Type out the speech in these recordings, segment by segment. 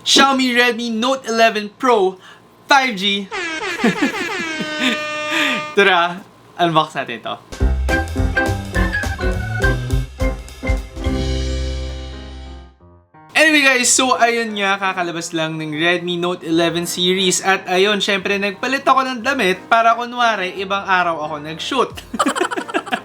Xiaomi Redmi Note 11 Pro 5G. Tara, unbox natin ito. Anyway guys, so ayun nga, kakalabas lang ng Redmi Note 11 series at ayun, syempre nagpalit ako ng damit para kunwari ibang araw ako nag-shoot.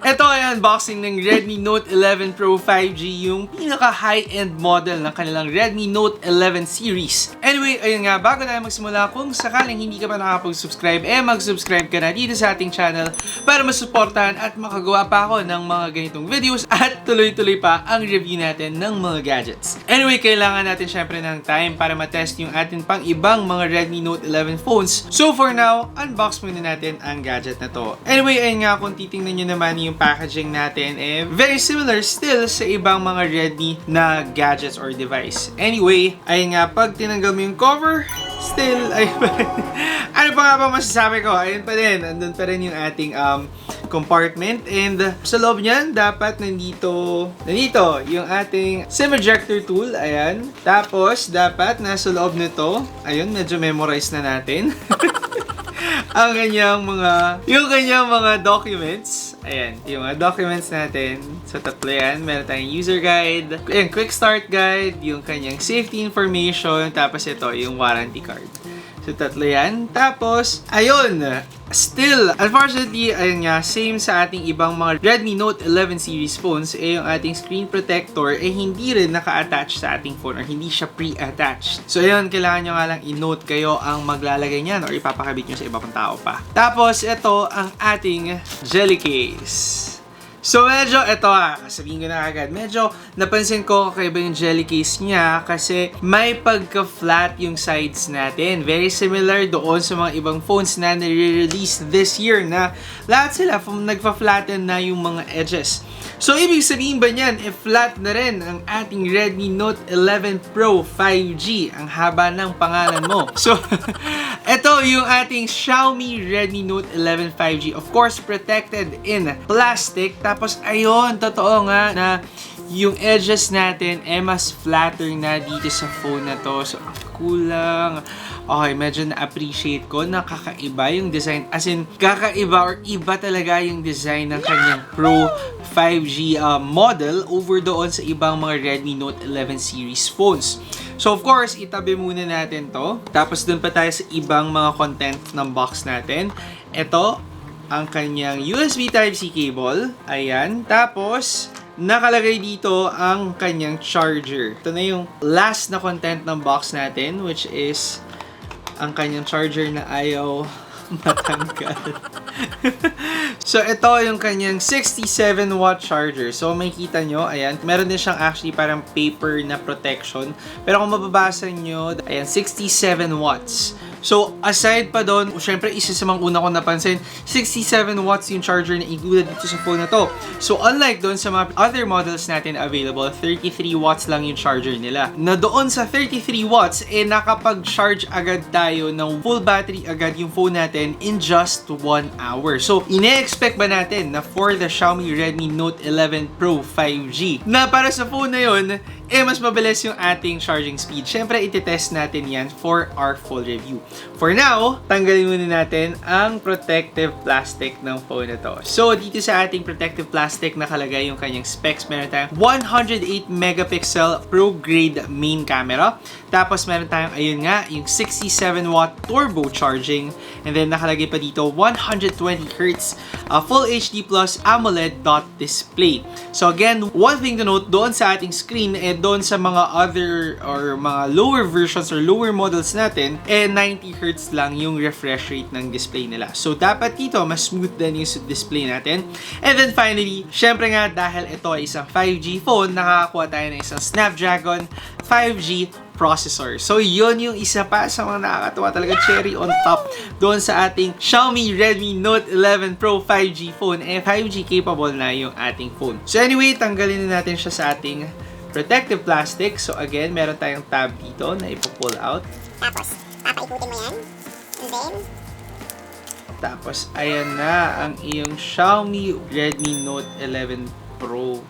Ito ay unboxing ng Redmi Note 11 Pro 5G, yung pinaka high-end model ng kanilang Redmi Note 11 series. Anyway, ayun nga, bago tayo magsimula, kung sakaling hindi ka pa nakapag-subscribe, mag-subscribe ka na dito sa ating channel para masuportahan at makagawa pa ako ng mga ganitong videos at tuloy-tuloy pa ang review natin ng mga gadgets. Anyway, kailangan natin syempre ng time para matest yung atin pang ibang mga Redmi Note 11 phones. So for now, unbox muna natin ang gadget na to. Anyway, ayun nga, kung titingnan nyo naman yung packaging natin, very similar still sa ibang mga Redmi na gadgets or device. Anyway, ayun nga, pag tinanggal mo yung cover, still, ayun pa rin. Ano pa nga ba masasabi ko? Ayun pa rin, andun pa rin yung ating compartment, and sa loob niyan, dapat nandito yung ating SIM ejector tool, ayan. Tapos, dapat nasa loob nito, ayun, medyo memorize na natin. yung kanyang mga documents. Ayan, yung mga documents natin. So, tatlo yan. Meron tayong user guide, ayan, quick start guide, yung kanyang safety information, tapos ito, yung warranty card. So, tatlo yan. Tapos, ayun, still, unfortunately, ayun nga, same sa ating ibang mga Redmi Note 11 series phones, yung ating screen protector, hindi rin naka-attach sa ating phone or hindi siya pre-attached. So, ayun, kailangan nyo nga lang i-note kayo ang maglalagay niyan or ipapakabit nyo sa iba pang tao pa. Tapos, ito ang ating jelly case. So medyo, sabihin ko na agad, medyo napansin ko kakaiba yung jelly case niya kasi may pagka-flat yung sides natin. Very similar doon sa mga ibang phones na nire-release this year na lahat sila nagpa-flatten na yung mga edges. So ibig sabihin ba niyan, flat na rin ang ating Redmi Note 11 Pro 5G, ang haba ng pangalan mo. So, ito yung ating Xiaomi Redmi Note 11 5G. Of course, protected in plastic. Tapos, ayun, totoo nga na yung edges natin mas flatter na dito sa phone na to. So, kulang. Okay, medyo na-appreciate ko na kakaiba yung design. As in, kakaiba or iba talaga yung design ng kanyang Pro 5G model over doon sa ibang mga Redmi Note 11 series phones. So, of course, itabi muna natin to. Tapos, dun pa tayo sa ibang mga content ng box natin. Ito, ang kanyang USB Type-C cable. Ayan. Tapos, nakalagay dito ang kanyang charger. Ito na yung last na content ng box natin, which is ang kanyang charger na ayaw matanggal. So, ito yung kanyang 67-watt charger. So, makikita nyo, ayan, meron din siyang actually parang paper na protection. Pero kung mababasa nyo, ayan, 67 watts. So, aside pa doon, syempre, isa sa mga una ko napansin, 67 watts yung charger na included dito sa phone na to. So, unlike doon sa mga other models natin available, 33 watts lang yung charger nila. Na doon sa 33 watts, nakapag-charge agad tayo ng full battery agad yung phone natin in just 1 hour. So, ine-expect ba natin na for the Xiaomi Redmi Note 11 Pro 5G, na para sa phone na yun, mas mabilis yung ating charging speed? Syempre, iti-test natin yan for our full review. For now, tanggalin muna natin ang protective plastic ng phone na to. So, dito sa ating protective plastic, nakalagay yung kanyang specs. Meron tayong 108 megapixel pro-grade main camera. Tapos, meron tayong, ayun nga, yung 67-watt turbo charging. And then, nakalagay pa dito 120Hz Full HD Plus AMOLED dot display. So, again, one thing to note, doon sa ating screen, doon sa mga other or mga lower versions or lower models natin, 90Hz lang yung refresh rate ng display nila. So, dapat dito, mas smooth din yung display natin. And then finally, syempre nga, dahil ito ay isang 5G phone, nakakakuha tayo ng isang Snapdragon 5G processor. So, yun yung isa pa sa mga nakakatawa talaga, cherry on top doon sa ating Xiaomi Redmi Note 11 Pro 5G phone. 5G capable na yung ating phone. So, anyway, tanggalin na natin siya sa ating protective plastic. So, again, meron tayong tab dito na ipo-pull out. Tapos, papaikutin mo yan. And then, tapos, ayan na ang iyong Xiaomi Redmi Note 11 Pro.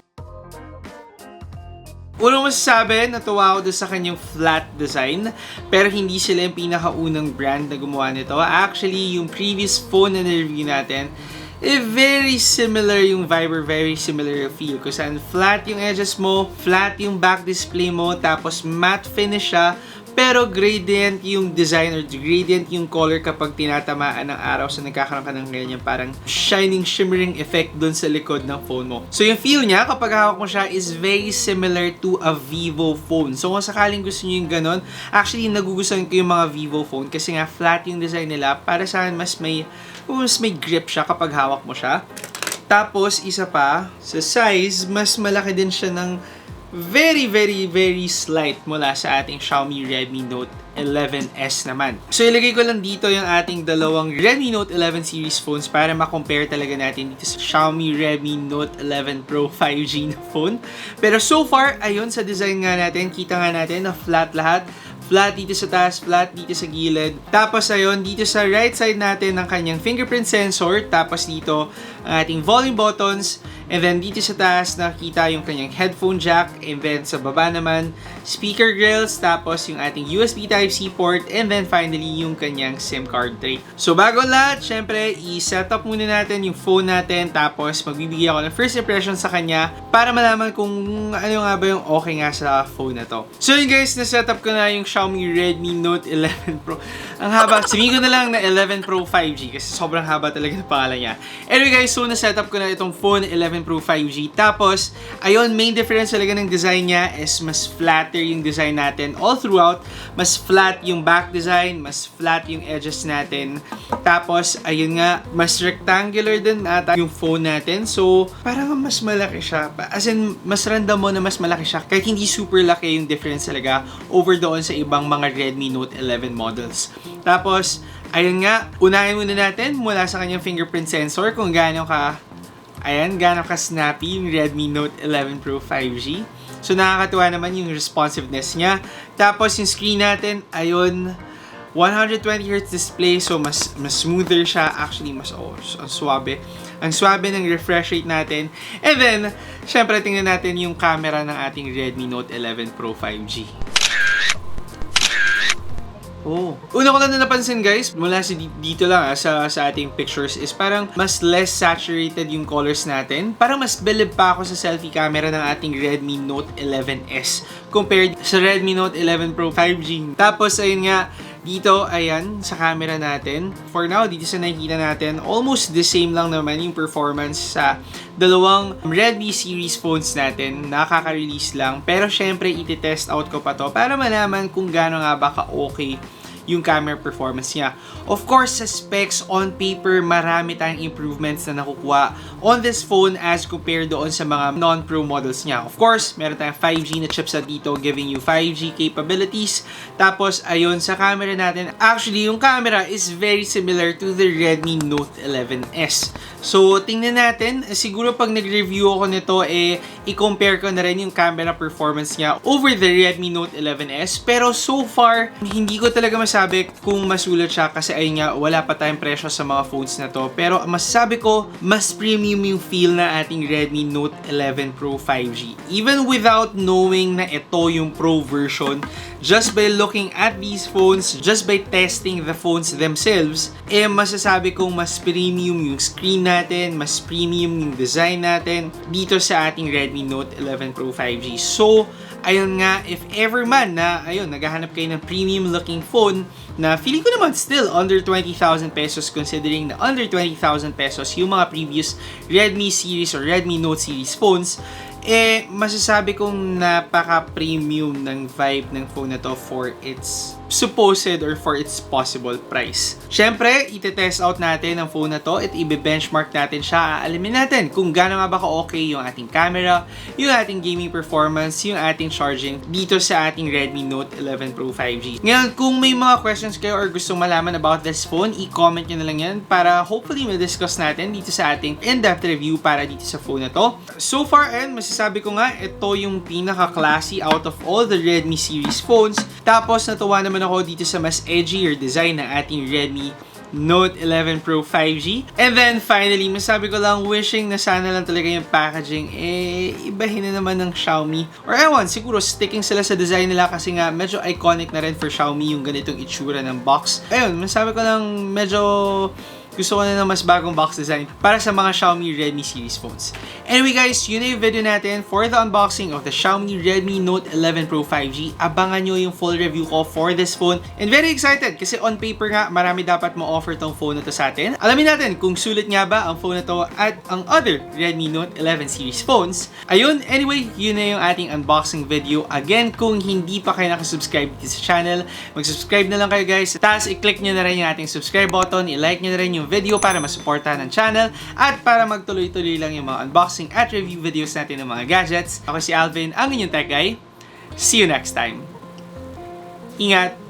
Unang masasabi, natuwa ako doon sa kanyang flat design, pero hindi sila yung pinakaunang brand na gumawa nito. Actually, yung previous phone na na-review natin, very similar yung vibe, very similar yung feel. Kung saan flat yung edges mo, flat yung back display mo, tapos matte finish siya, pero gradient yung design or gradient yung color kapag tinatamaan ng araw. So nagkakaroon ka ng ganyan parang shining, shimmering effect dun sa likod ng phone mo. So yung feel niya kapag hawak mo siya is very similar to a Vivo phone. So kung sakaling gusto niyo yung ganon, actually nagugustuhan ko yung mga Vivo phone kasi nga flat yung design nila. Para sa akin mas may grip siya kapag hawak mo siya. Tapos isa pa, sa size, mas malaki din siya ng very slight mula sa ating Xiaomi Redmi Note 11S naman. So ilagay ko lang dito yung ating dalawang Redmi Note 11 series phones para ma-compare talaga natin dito sa Xiaomi Redmi Note 11 Pro 5G na phone. Pero so far, ayun sa design nga natin, kita nga natin na flat lahat. Flat dito sa taas, flat dito sa gilid. Tapos ayun, dito sa right side natin ng kanyang fingerprint sensor. Tapos dito ang ating volume buttons. And then dito sa taas nakita yung kanyang headphone jack. And then sa baba naman, speaker grills. Tapos yung ating USB Type-C port. And then finally yung kanyang SIM card tray. So bago lahat, syempre i-set up muna natin yung phone natin. Tapos magbibigay ako ng first impression sa kanya para malaman kung ano nga ba yung okay nga sa phone na to. So yun guys, na-set up ko na yung Xiaomi Redmi Note 11 Pro. Ang haba. Sabihin ko na lang na 11 Pro 5G kasi sobrang haba talaga ng pangalan niya. Anyway guys, so na-set up ko na itong phone 11 Pro 5G. Tapos, ayun, main difference talaga ng design niya is mas flatter yung design natin all throughout. Mas flat yung back design, mas flat yung edges natin. Tapos, ayun nga, mas rectangular din ata yung phone natin. So, parang mas malaki siya. As in, mas random mo na mas malaki siya. Kahit hindi super laki yung difference talaga over doon sa ibang mga Redmi Note 11 models. Tapos, ayun nga, unahin muna natin mula sa kanyang fingerprint sensor kung gaano ka snappy yung Redmi Note 11 Pro 5G. So, nakakatuwa naman yung responsiveness niya. Tapos, yung screen natin, ayun, 120Hz display. So, mas smoother siya. Actually, ang swabe. Ang swabe ng refresh rate natin. And then, syempre, tingnan natin yung camera ng ating Redmi Note 11 Pro 5G. Oh. Una ko lang na napansin guys, mula dito lang sa ating pictures is parang mas less saturated yung colors natin. Parang mas bilib pa ako sa selfie camera ng ating Redmi Note 11S compared sa Redmi Note 11 Pro 5G. Tapos ayun nga, dito, ayan, sa camera natin. For now, dito sa nakikita natin, almost the same lang naman yung performance sa dalawang Redmi series phones natin. Nakaka-release lang. Pero syempre, iti-test out ko pa to para malaman kung gaano nga ba ka-okay yung camera performance niya. Of course, sa specs, on paper, marami tayong improvements na nakukuha on this phone as compared doon sa mga non-Pro models niya. Of course, meron tayong 5G na chipset dito giving you 5G capabilities. Tapos, ayun, sa camera natin, actually, yung camera is very similar to the Redmi Note 11S. So, tingnan natin. Siguro pag nag-review ako nito, i-compare ko na rin yung camera performance niya over the Redmi Note 11S. Pero so far, hindi ko talaga masabi kung masulat siya kasi ayun nga, wala pa tayong presyo sa mga phones na to. Pero masasabi ko, mas premium yung feel na ating Redmi Note 11 Pro 5G. Even without knowing na ito yung Pro version, just by looking at these phones, just by testing the phones themselves, masasabi kong mas premium yung screen natin, mas premium yung design natin dito sa ating Redmi Note 11 Pro 5G. So, ayun nga, if ever man na, ayun, naghahanap kayo ng premium looking phone na feeling ko naman still under 20,000 pesos considering na under 20,000 pesos yung mga previous Redmi series or Redmi Note series phones, masasabi kong napaka-premium ng vibe ng phone na to for its supposed or for its possible price. Syempre, ite-test out natin ang phone na to at i-benchmark natin siya. Aalamin natin kung gaano nga ba ka-okay yung ating camera, yung ating gaming performance, yung ating charging dito sa ating Redmi Note 11 Pro 5G. Ngayon, kung may mga questions kayo or gustong malaman about this phone, i-comment nyo na lang yan para hopefully ma-discuss natin dito sa ating in-depth review para dito sa phone na to. So far, masasabi ko nga, ito yung pinaka-classy out of all the Redmi series phones. Tapos, natuwa naman ako dito sa mas edgier design ng ating Redmi Note 11 Pro 5G. And then finally, masabi ko lang, wishing na sana lang talaga yung packaging ibahin na naman ng Xiaomi. Or ewan, siguro sticking sila sa design nila kasi nga medyo iconic na rin for Xiaomi yung ganitong itsura ng box. Ayun, masabi ko lang medyo gusto ko na ng mas bagong box design para sa mga Xiaomi Redmi series phones. Anyway guys, yun na yung video natin for the unboxing of the Xiaomi Redmi Note 11 Pro 5G. Abangan nyo yung full review ko for this phone. And very excited kasi on paper nga, marami dapat ma-offer tong phone na to sa atin. Alamin natin kung sulit nga ba ang phone na to at ang other Redmi Note 11 series phones. Ayun, anyway, yun na yung ating unboxing video. Again, kung hindi pa kayo nakasubscribe dito sa channel, mag-subscribe na lang kayo guys. Tapos i-click nyo na rin yung ating subscribe button, i-like nyo na rin yung video para masuportahan ng channel at para magtuloy-tuloy lang yung mga unboxing at review videos natin ng mga gadgets. Ako si Alvin, ang inyong tech guy. See you next time. Ingat!